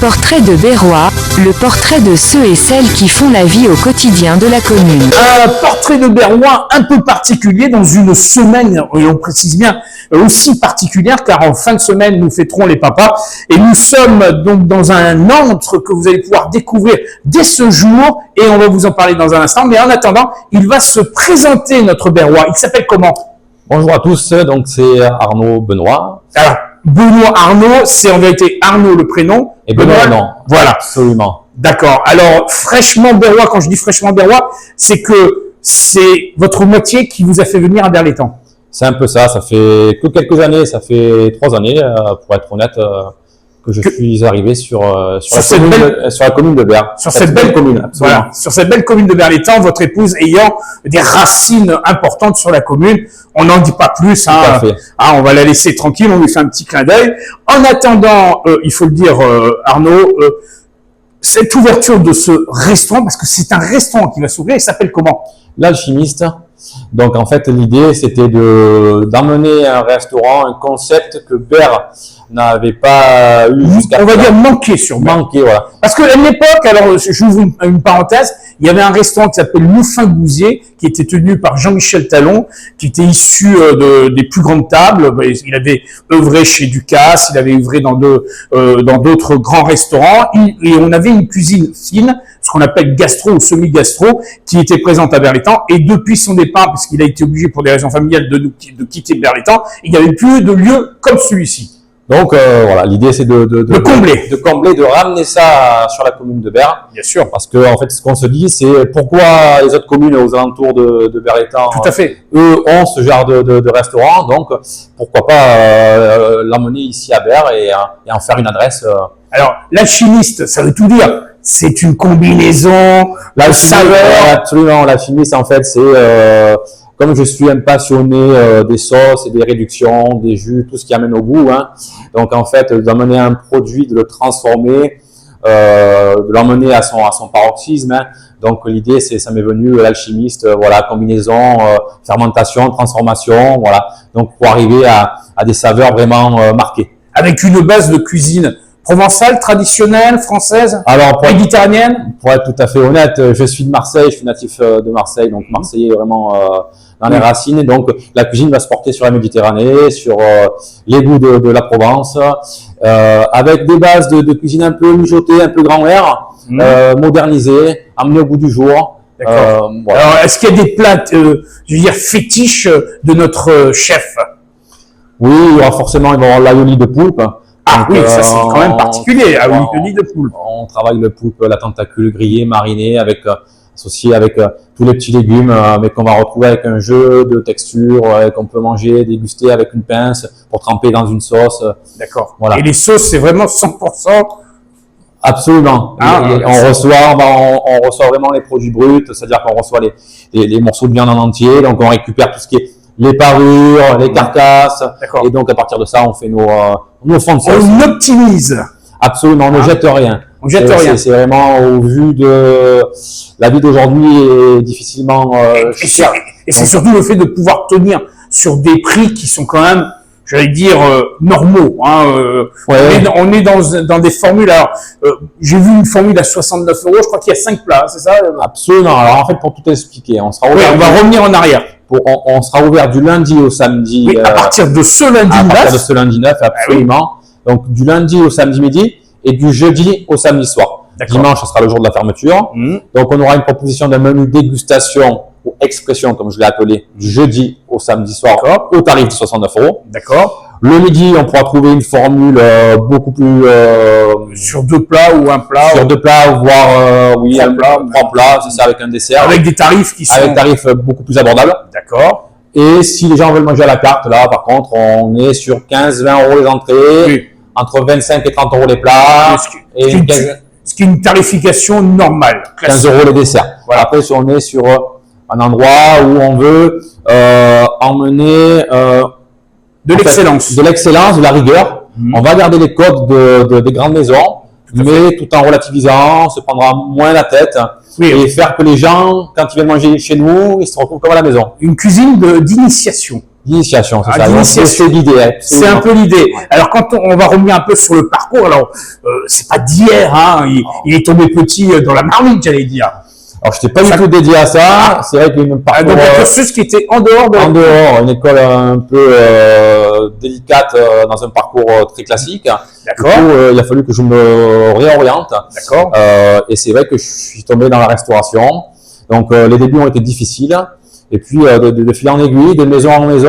portrait de Berrois, le portrait de ceux et celles qui font la vie au quotidien de la commune. Un portrait de Berrois un peu particulier dans une semaine, et on précise bien, aussi particulière, car en fin de semaine, nous fêterons les papas, et nous sommes donc dans un antre que vous allez pouvoir découvrir dès ce jour, et on va vous en parler dans un instant, mais en attendant, il va se présenter, notre Berrois. Il s'appelle comment? Bonjour à tous, donc c'est Arnaud Benoît. Alors, Benoît Arnaud, c'est en vérité Arnaud le prénom. Et Benoît le nom. Voilà. Absolument. D'accord. Alors, fraîchement Berrois, quand je dis fraîchement Berrois, c'est que c'est votre moitié qui vous a fait venir à Berlétan. C'est un peu ça, ça fait que quelques années, ça fait 3 années, pour être honnête, que je suis arrivé sur la commune de Berre. Sur cette belle commune. Absolument. Voilà. Sur cette belle commune de Berlétan, votre épouse ayant des racines importantes sur la commune. On n'en dit pas plus, hein. Tout à fait. Ah, on va la laisser tranquille, on lui fait un petit clin d'œil. En attendant, il faut le dire, Arnaud, cette ouverture de ce restaurant, parce que c'est un restaurant qui va s'ouvrir, il s'appelle comment? L'alchimiste. Donc en fait, l'idée c'était d'emmener un restaurant, un concept que Berre n'avait pas eu jusqu'à On va dire manqué sur Berre. manqué, voilà. Parce que à l'époque, alors j'ouvre une parenthèse, il y avait un restaurant qui s'appelle Moufin Gousier, qui était tenu par Jean-Michel Talon, qui était issu des plus grandes tables. Il avait œuvré chez Ducasse, il avait œuvré dans d'autres grands restaurants, et on avait une cuisine fine, ce qu'on appelle gastro ou semi-gastro, qui était présente à Berlétan. Et depuis son départ, puisqu'il a été obligé pour des raisons familiales de quitter Berlétan, il n'y avait plus de lieu comme celui-ci. Donc voilà, l'idée c'est de combler, de ramener ça sur la commune de Berre. Bien sûr. Parce que en fait, ce qu'on se dit, c'est pourquoi les autres communes aux alentours de Berlétan, Tout à fait. eux ont ce genre de restaurant. Donc pourquoi pas l'emmener ici à Berre et en faire une adresse. Alors, l'alchimiste, ça veut tout dire. C'est une combinaison, la saveur. Absolument, l'alchimiste en fait, c'est comme je suis un passionné des sauces et des réductions, des jus, tout ce qui amène au goût, hein. Donc en fait, d'amener un produit, de le transformer, de l'emmener à son paroxysme, hein. Donc l'idée, ça m'est venu l'alchimiste, voilà, combinaison, fermentation, transformation, voilà. Donc pour arriver à des saveurs vraiment marquées. Avec une base de cuisine provençale, traditionnelle, française, alors méditerranéenne. Pour être tout à fait honnête, je suis de Marseille, je suis natif de Marseille, donc Marseillais vraiment dans les racines. Et donc la cuisine va se porter sur la Méditerranée, sur les goûts de la Provence, avec des bases de cuisine un peu mijotée, un peu grand air, modernisée, amenée au goût du jour. D'accord. Voilà. Alors, est-ce qu'il y a des plats, je veux dire, fétiches de notre chef? Oui, il y aura forcément, il va y avoir l'aïoli de poulpe. Ah Donc, oui, ça c'est quand même particulier, ah oui, le nid de poulpe. On travaille le poulpe, la tentacule grillée, marinée, associé avec tous les petits légumes, mais qu'on va retrouver avec un jeu de texture, qu'on peut manger, déguster avec une pince pour tremper dans une sauce. D'accord. Voilà. Et les sauces, c'est vraiment 100%. Absolument. On reçoit vraiment les produits bruts, c'est-à-dire qu'on reçoit les morceaux de viande en entier, donc on récupère tout ce qui est les parures, les carcasses, et donc à partir de ça, on fait nos fonds de sauce. On optimise. Absolument, on ne jette rien. On jette rien. C'est vraiment au vu de la vie d'aujourd'hui est difficilement chère. Et c'est surtout le fait de pouvoir tenir sur des prix qui sont quand même, j'allais dire, normaux. Hein, on est dans des formules. Alors, j'ai vu une formule à 69 €. Je crois qu'il y a 5 plats, c'est ça? Absolument. Alors en fait, pour tout expliquer, on va revenir en arrière. On sera ouvert du lundi au samedi. Oui, à partir de ce lundi 9. À partir de ce lundi 9, absolument. Donc du lundi au samedi midi et du jeudi au samedi soir. Dimanche, ce sera le jour de la fermeture. Donc on aura une proposition d'un menu dégustation ou expression, comme je l'ai appelé, du jeudi au samedi soir au tarif de 69 €. D'accord. Le midi, on pourra trouver une formule beaucoup plus sur 2 plats ou un plat. Sur 2 plats, voire oui, 3 plats, c'est ça, avec un dessert. Avec des tarifs qui sont. Avec tarifs beaucoup plus abordables. D'accord. Et si les gens veulent manger à la carte, là, par contre, on est sur 15-20 € les entrées, oui. Entre 25 et 30 € les plats, ce qui est une tarification normale. 15 € les desserts. Voilà. Après, si on est sur un endroit où on veut emmener de l'excellence, de la rigueur, on va garder les codes des grandes maisons, mais tout en relativisant, se prendra moins la tête, et faire que les gens, quand ils viennent manger chez nous, ils se retrouvent comme à la maison. Une cuisine d'initiation. D'initiation, c'est Ah, ça. Donc, d'initiation. c'est l'idée. C'est un peu l'idée. Alors quand on va revenir un peu sur le parcours, alors c'est pas d'hier, hein, il est tombé petit dans la marmite, j'allais dire. Alors, je n'étais pas du tout dédié à ça. C'est vrai qu'il y a une parcours Donc un cursus qui était en dehors de... en dehors, une école un peu délicate dans un parcours très classique. D'accord. Du coup, il a fallu que je me réoriente. D'accord. Et c'est vrai que je suis tombé dans la restauration. Donc, les débuts ont été difficiles. Et puis, de fil en aiguille, de maison en maison,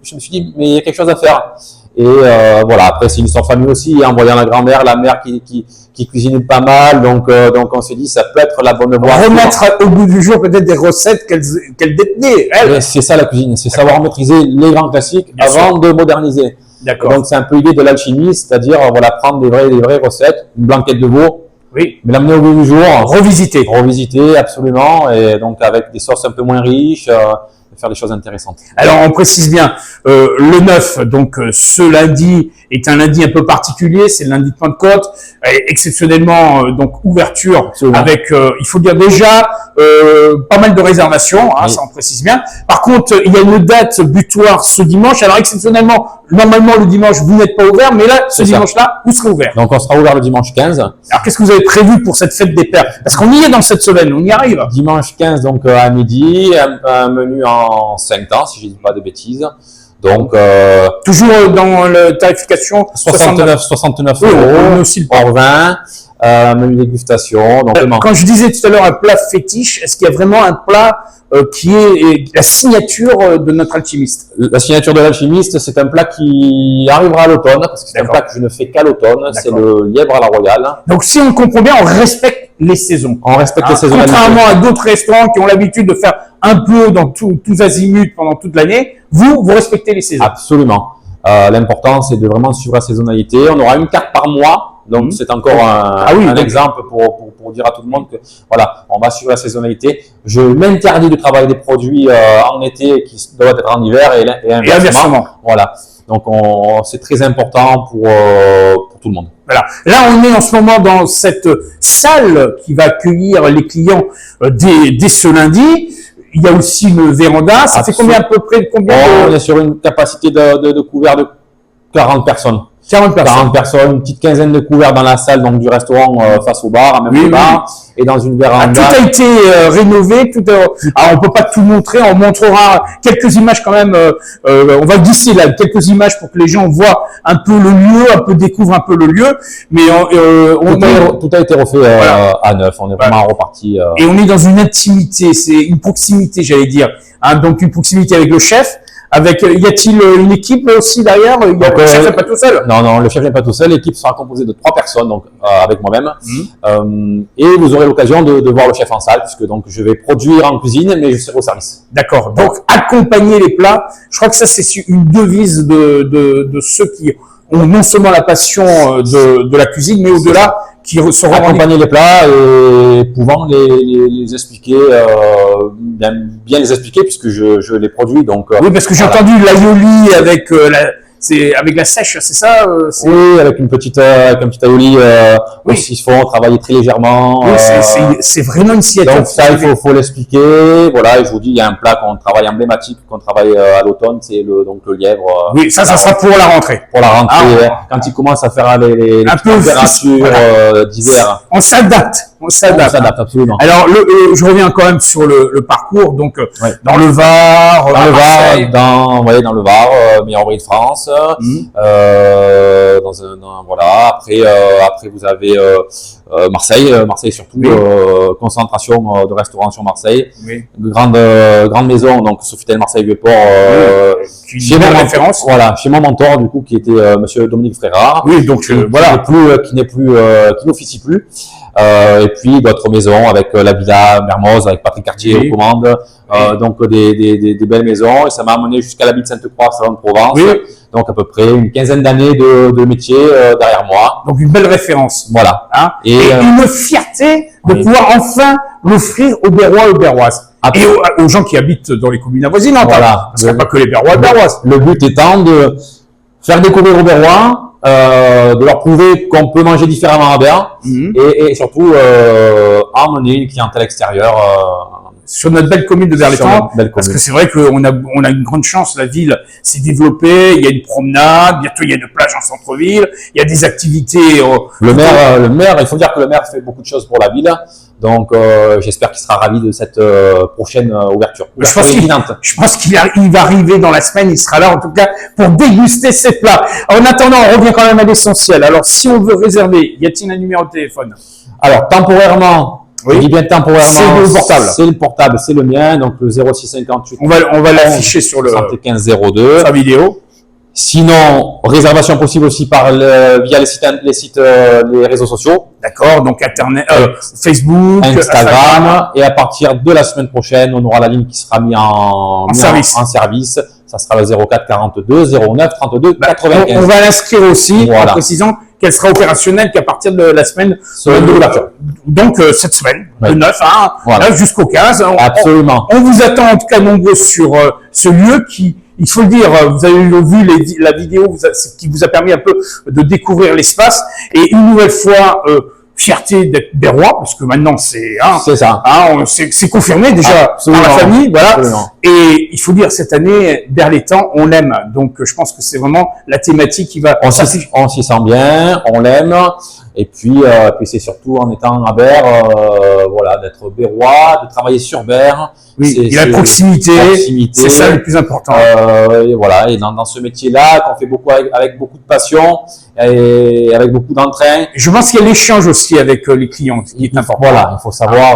je me suis dit, mais il y a quelque chose à faire. Et voilà, après, c'est une histoire de famille aussi, en voyant la grand-mère, la mère qui cuisine pas mal. Donc on s'est dit, ça peut être la bonne voie. Remettre au bout du jour peut-être des recettes qu'elle détenait, elle. C'est ça la cuisine, c'est savoir maîtriser les grands classiques Bien avant sûr. de moderniser. D'accord. Donc, c'est un peu l'idée de l'alchimie, c'est-à-dire, voilà, prendre des vraies recettes, une blanquette de veau, Oui. mais l'amener au bout du jour, Revisiter. revisiter absolument, et donc avec des sauces un peu moins riches, faire des choses intéressantes. Alors on précise bien, le 9, donc ce lundi est un lundi un peu particulier, c'est le lundi de Pentecôte, exceptionnellement donc ouverture Absolument. avec, il faut dire déjà, pas mal de réservations, hein, Oui. ça on précise bien. Par contre, il y a une date butoir ce dimanche, alors exceptionnellement, normalement le dimanche vous n'êtes pas ouvert, mais là, ce C'est ça. dimanche-là, vous serez ouvert. Donc, on sera ouvert le dimanche 15. Alors qu'est-ce que vous avez prévu pour cette fête des pères? Parce qu'on y est dans cette semaine, on y arrive. Dimanche 15, donc à midi, un menu en 5 temps, si je ne dis pas de bêtises. Donc, Toujours dans la tarification 69 Oui, on euros, aussi le hors vin, menu dégustation. Donc, vraiment. Quand je disais tout à l'heure un plat fétiche, est-ce qu'il y a vraiment un plat qui est la signature de notre alchimiste? La signature de l'alchimiste, c'est un plat qui arrivera à l'automne, parce que c'est un D'accord. plat que je ne fais qu'à l'automne, c'est D'accord. le lièvre à la royale. Donc si on comprend bien, on respecte les saisons. On respecte les Hein, saisonnalités. contrairement à d'autres restaurants qui ont l'habitude de faire un peu dans tous azimuts pendant toute l'année, vous respectez les saisons. Absolument. L'important, c'est de vraiment suivre la saisonnalité. On aura une carte par mois. Donc, c'est encore un exemple pour dire à tout le monde que, voilà, on va suivre la saisonnalité. Je m'interdis de travailler des produits en été qui doivent être en hiver et inversement. Voilà. Donc, c'est très important pour tout le monde. Voilà. Là, on est en ce moment dans cette salle qui va accueillir les clients dès ce lundi. Il y a aussi une véranda. Ça fait combien à peu près On est sur une capacité de couvert de 40 personnes. 40 personnes. 40 personnes, une petite quinzaine de couverts dans la salle donc du restaurant face au bar, en même bar, et dans une véranda. Tout a été rénové. Alors on peut pas tout montrer. On montrera quelques images quand même. On va glisser là quelques images pour que les gens voient un peu le lieu, découvrent un peu le lieu. Mais tout a été refait à neuf. On est vraiment reparti. Et on est dans une intimité, c'est une proximité, j'allais dire. Hein, donc une proximité avec le chef. Y a-t-il une équipe aussi derrière? Le chef n'est pas tout seul. Non, le chef n'est pas tout seul. L'équipe sera composée de 3 personnes, donc avec moi-même. Et vous aurez l'occasion de voir le chef en salle, puisque donc je vais produire en cuisine, mais je serai au service. D'accord. Donc accompagner les plats. Je crois que ça c'est une devise de ceux qui ont non seulement la passion de la cuisine, mais au-delà qui seront accompagner les plats et pouvant les expliquer, bien les expliquer puisque je les produis. Donc, oui, parce que j'ai entendu l'aioli avec avec la sèche, c'est ça Oui, avec un petit aioli aussi se font travailler très légèrement. Oui, c'est vraiment une signature. Donc ça, il faut l'expliquer. Voilà, et je vous dis, il y a un plat qu'on travaille emblématique, qu'on travaille à l'automne, c'est le lièvre. Oui, ça sera pour la rentrée. Pour la rentrée, quand il commence à faire les températures d'hiver. On s'adapte. On s'adapte absolument. Alors, je reviens quand même sur le parcours. Donc, dans le Var, dans le Var, meilleur ouvrier de France. Voilà. Après vous avez Marseille surtout, concentration de restaurants sur Marseille. Oui. Grande maison, donc Sofitel Marseille Vieux-Port. Chez mon référence. Voilà, chez mon mentor du coup qui était Monsieur Dominique Frérard. Oui, donc qui n'officie plus. Et puis d'autres maisons avec la Villa Mermoz, avec Patrick Cartier aux commandes. Donc des belles maisons, et ça m'a amené jusqu'à l'habit de Sainte-Croix, Salon de Provence. Oui. Donc à peu près une quinzaine d'années de métier derrière moi. Donc une belle référence. Voilà. Hein, et une fierté de pouvoir enfin l'offrir aux Berrois et aux Berroises. Et aux gens qui habitent dans les communes avoisinantes. Voilà. Parce qu'il n'y a pas que les Berrois et Berroises. Le but étant de faire découvrir aux Berrois, de leur prouver qu'on peut manger différemment à Berre, et surtout emmener une clientèle extérieure sur notre belle commune de Berlétan, parce que c'est vrai qu'on a une grande chance, la ville s'est développée, il y a une promenade, bientôt il y a une plage en centre-ville, il y a des activités. Le maire, il faut dire que le maire fait beaucoup de choses pour la ville, donc j'espère qu'il sera ravi de cette prochaine ouverture. Je pense qu'il va arriver dans la semaine, il sera là en tout cas pour déguster ses plats. En attendant, on revient quand même à l'essentiel. Alors si on veut réserver, y a-t-il un numéro de téléphone? Alors temporairement, oui. Je dis bien temporairement. C'est le portable. C'est le portable, c'est le mien, donc le 0658. On va l'afficher sur le 7502. Sa vidéo. Sinon, réservation possible aussi via les réseaux sociaux. D'accord, donc Internet, Facebook, Instagram. Et à partir de la semaine prochaine, on aura la ligne qui sera mise en service. Ça sera le 04 42 09 32 95. On va l'inscrire aussi en précisant qu'elle sera opérationnelle qu'à partir de la semaine de l'ouverture. Donc cette semaine, le 9 jusqu'au 15. Absolument. On vous attend en tout cas nombreux sur ce lieu qui, il faut le dire, vous avez vu la vidéo qui vous a permis un peu de découvrir l'espace. Et une nouvelle fois, fierté d'être Berrois, parce que maintenant c'est ça. C'est confirmé déjà par la famille, voilà. Absolument. Et il faut dire cette année Berlétan, on l'aime. Donc je pense que c'est vraiment la thématique qui va. On s'y sent bien, on l'aime. Et puis c'est surtout en étant à Berre, voilà, d'être Berrois, de travailler sur Berre. Oui, et la proximité, c'est ça le plus important. Et voilà, et dans ce métier-là, qu'on fait beaucoup avec beaucoup de passion et avec beaucoup d'entrain. Je pense qu'il y a l'échange aussi avec les clients, qui est important. Voilà, il faut savoir.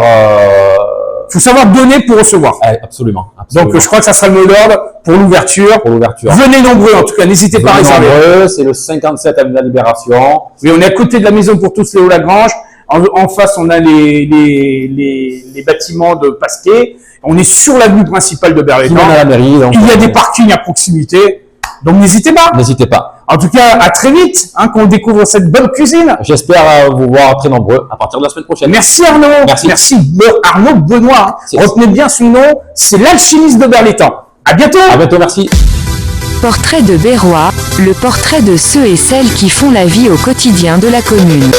Faut savoir donner pour recevoir. Absolument. Donc je crois que ça sera le mot d'ordre pour l'ouverture. Venez nombreux en tout cas, n'hésitez pas à réserver. C'est le 57 avenue de la Libération. Oui, on est à côté de la maison pour tous, Léo Lagrange. En face, on a les bâtiments de Pasquet. On est sur l'avenue principale de Berlétan. Il y a des parkings à proximité. Donc n'hésitez pas. N'hésitez pas. En tout cas, à très vite, qu'on découvre cette bonne cuisine. J'espère vous voir très nombreux à partir de la semaine prochaine. Merci Arnaud. Merci Arnaud Benoît. Retenez bien son nom, c'est l'alchimiste de Berlétan. À bientôt. À bientôt, merci. Portrait de Berrois, le portrait de ceux et celles qui font la vie au quotidien de la commune.